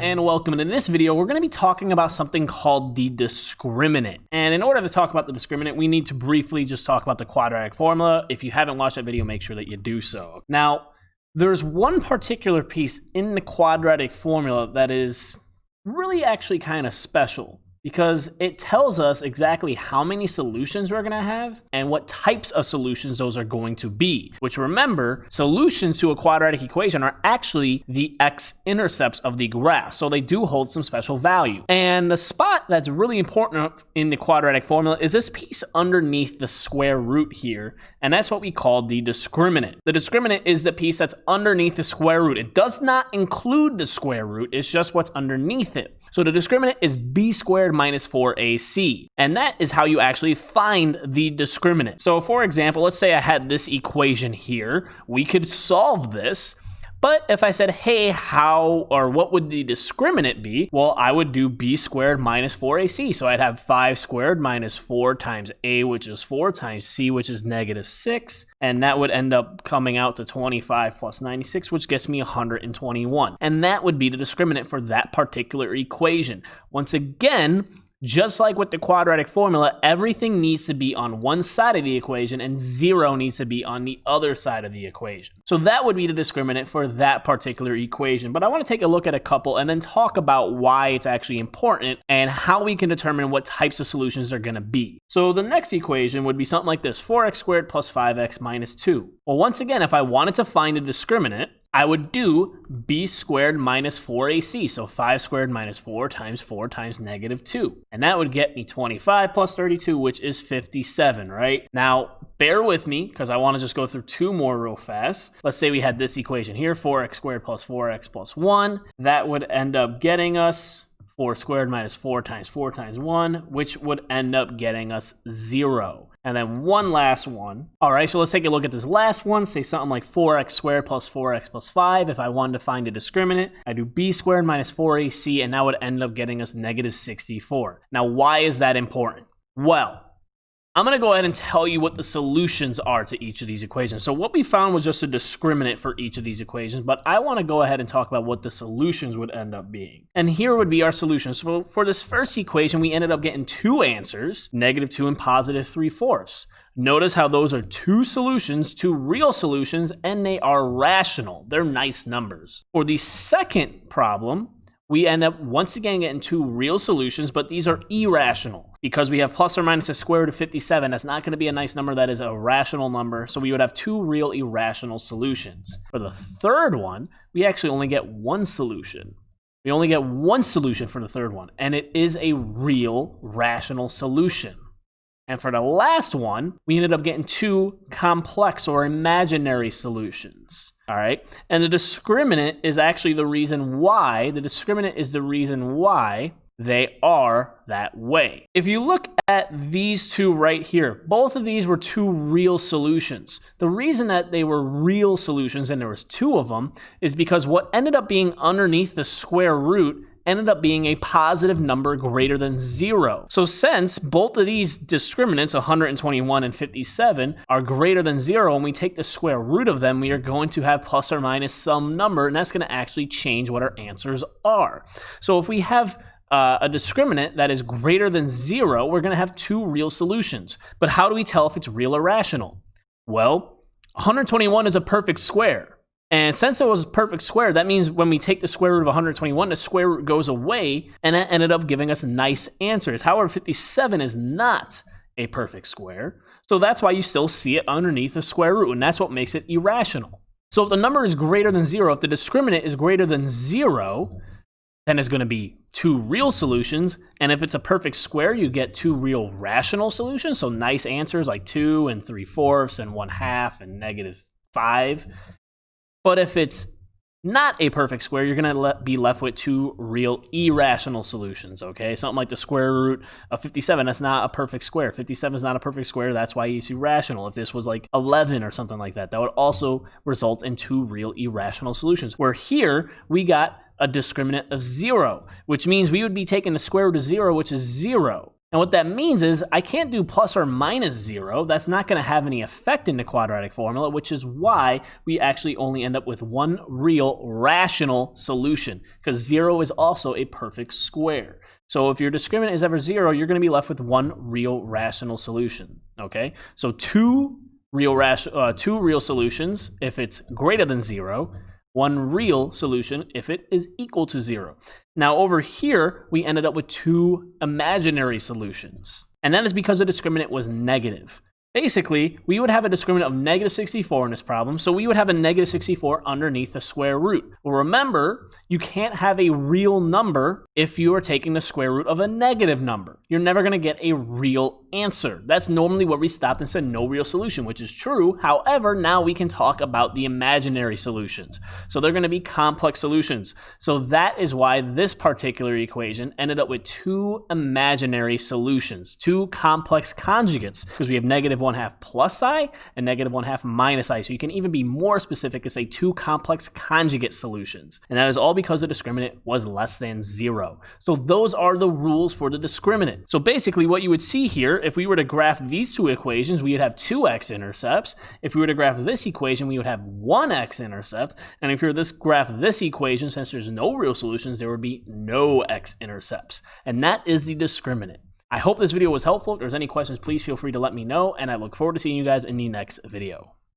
and welcome. And in this video, we're going to be talking about something called the discriminant. And in order to talk about the discriminant, we need to briefly just talk about the quadratic formula. If you haven't watched that video, make sure that you do so. Now, there's one particular piece in the quadratic formula that is really actually kind of special, because it tells us exactly how many solutions we're going to have and what types of solutions those are going to be. Which, remember, solutions to a quadratic equation are actually the x-intercepts of the graph, so they do hold some special value. And the spot that's really important in the quadratic formula is this piece underneath the square root here, and that's what we call the discriminant. The discriminant is the piece that's underneath the square root. It does not include the square root, it's just what's underneath it. So the discriminant is b squared minus 4ac, and that is how you actually find the discriminant. So for example, let's say I had this equation here. We could solve this, but if I said, hey, how or what would the discriminant be? Well, I would do b squared minus 4ac. So I'd have 5 squared minus 4 times a, which is 4, times c, which is negative 6. And that would end up coming out to 25 plus 96, which gets me 121. And that would be the discriminant for that particular equation. Once again, just like with the quadratic formula, everything needs to be on one side of the equation and 0 needs to be on the other side of the equation. So that would be the discriminant for that particular equation. But I want to take a look at a couple and then talk about why it's actually important and how we can determine what types of solutions they're going to be. So the next equation would be something like this: 4x squared plus 5x minus 2. Well, once again, if I wanted to find a discriminant, I would do b squared minus 4ac, so 5 squared minus 4 times negative 2. And that would get me 25 plus 32, which is 57, right? Now, bear with me, because I want to just go through two more real fast. Let's say we had this equation here, 4x squared plus 4x plus 1. That would end up getting us 4 squared minus 4 times 1, which would end up getting us 0. And then one last one. All right, so let's take a look at this last one. Say something like 4x squared plus 4x plus 5. If I wanted to find a discriminant, I do b squared minus 4ac, and that would end up getting us negative 64. Now, why is that important? Well, I'm going to go ahead and tell you what the solutions are to each of these equations. So what we found was just a discriminant for each of these equations, but I want to go ahead and talk about what the solutions would end up being. And here would be our solutions. So for this first equation, we ended up getting two answers, negative 2 and positive 3/4. Notice how those are two solutions, two real solutions, and they are rational. They're nice numbers. For the second problem, we end up once again getting two real solutions, but these are irrational. Because we have plus or minus a square root of 57, that's not going to be a nice number. That is a rational number. So we would have two real irrational solutions. For the third one, we actually only get one solution. We only get one solution for the third one, and it is a real rational solution. And for the last one, we ended up getting two complex or imaginary solutions. All right. And the discriminant is actually the reason why. The discriminant is the reason why they are that way. If you look at these two right here, both of these were two real solutions. The reason that they were real solutions, and there was two of them, is because what ended up being underneath the square root ended up being a positive number greater than 0. So since both of these discriminants, 121 and 57, are greater than 0, and we take the square root of them, we are going to have plus or minus some number, and that's going to actually change what our answers are. So if we have a discriminant that is greater than 0, we're going to have two real solutions. But how do we tell if it's real or rational? Well, 121 is a perfect square. And since it was a perfect square, that means when we take the square root of 121, the square root goes away, and that ended up giving us nice answers. However, 57 is not a perfect square, so that's why you still see it underneath the square root, and that's what makes it irrational. So if the number is greater than 0, if the discriminant is greater than 0, then it's going to be two real solutions, and if it's a perfect square, you get two real rational solutions, so nice answers like 2 and 3/4 and 1/2 and negative 5. But if it's not a perfect square, you're going to be left with two real irrational solutions, okay? Something like the square root of 57, that's not a perfect square. 57 is not a perfect square, that's why it's irrational. If this was like 11 or something like that, that would also result in two real irrational solutions. Where here, we got a discriminant of 0, which means we would be taking the square root of 0, which is 0. And what that means is I can't do plus or minus 0. That's not going to have any effect in the quadratic formula, which is why we actually only end up with one real rational solution, because 0 is also a perfect square. So if your discriminant is ever 0, you're going to be left with one real rational solution. Okay, so two real solutions if it's greater than 0, one real solution if it is equal to 0. Now over here, we ended up with two imaginary solutions. And that is because the discriminant was negative. Basically, we would have a discriminant of negative 64 in this problem, so we would have a negative 64 underneath the square root. Well, remember, you can't have a real number if you are taking the square root of a negative number. You're never going to get a real answer. That's normally where we stopped and said no real solution, which is true. However, now we can talk about the imaginary solutions. So they're going to be complex solutions. So that is why this particular equation ended up with two imaginary solutions, two complex conjugates, because we have negative 1/2 plus I and negative 1/2 minus I. So you can even be more specific and say two complex conjugate solutions. And that is all because the discriminant was less than 0. So those are the rules for the discriminant. So basically what you would see here, if we were to graph these two equations, we would have two x-intercepts. If we were to graph this equation, we would have one x-intercept. And if we were to graph this equation, since there's no real solutions, there would be no x-intercepts. And that is the discriminant. I hope this video was helpful. If there's any questions, please feel free to let me know, and I look forward to seeing you guys in the next video.